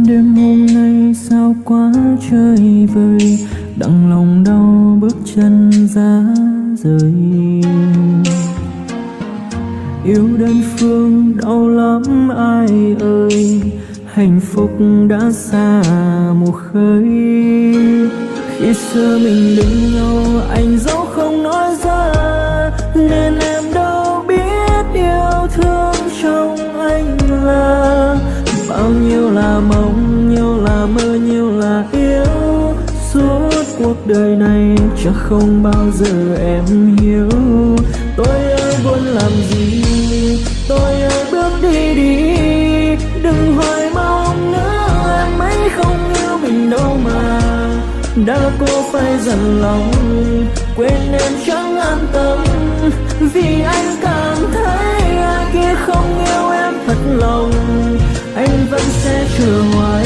Đêm hôm nay sao quá trời vời, đặng lòng đau bước chân ra rời. Yêu đơn phương đau lắm ai ơi, hạnh phúc đã xa một khơi. Khi xưa mình bên nhau anh dẫu không nói ra, nên em đâu biết yêu thương trong anh là bao nhiêu là mong, nhiêu là mơ, nhiêu là yêu. Suốt cuộc đời này chắc không bao giờ em hiểu. Tôi ơi buồn làm gì, tôi ơi bước đi đi. Đừng hoài mong nữa, em ấy không yêu mình đâu mà. Đã cố phải dằn lòng, quên em chẳng an tâm. Vì anh cảm thấy ai kia không yêu em thật lòng. Anh vẫn sẽ chờ hoài,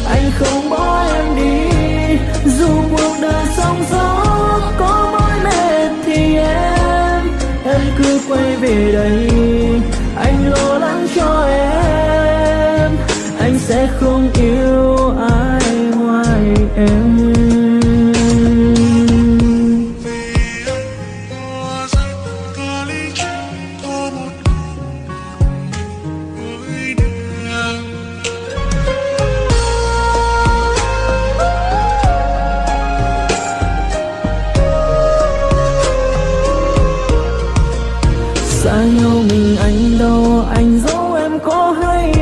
anh không bỏ em đi. Dù cuộc đời sóng gió có mỏi mệt thì em cứ quay về đây. Anh lo lắng cho em, anh sẽ không yêu ai ngoài em. Xa nhau mình anh đâu, anh dẫu em có hay.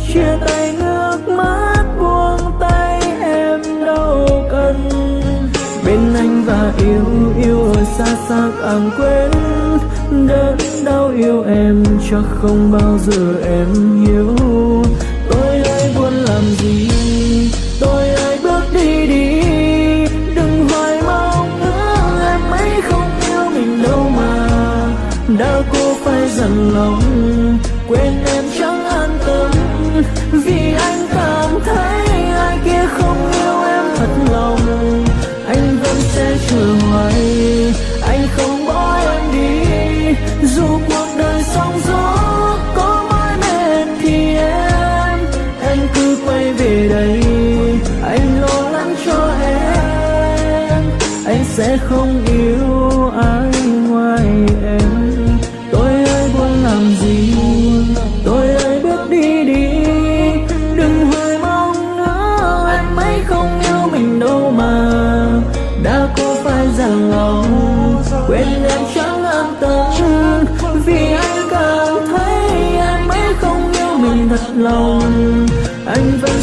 Chia tay nước mắt buông tay em đâu cần. Bên anh và yêu, yêu ở xa xa càng quên. Đớn đau yêu em chắc không bao giờ em hiểu. Tôi ơi buồn làm gì, tôi ơi bước đi đi. Đừng hoài mong nữa, em ấy không yêu mình đâu mà. Đã cố phải dằn lòng, quên em chẳng an tâm. Vì anh cảm thấy ai kia không yêu em thật lòng. Anh vẫn sẽ chờ hoài, anh không bỏ em đi. Dù cuộc đời sóng gió có mỏi mệt thì em cứ quay về đây. Anh lo lắng cho em, anh sẽ không yêu ai ngoài em. Tôi ơi buồn làm gì, tôi ơi bước đi đi. Đừng hoài mong nữa, em ấy không yêu mình đâu mà. Đã cố phải dằn lòng, quên em chẳng an tâm. Vì anh cảm thấy em ấy không yêu mình thật lòng. Anh vẫn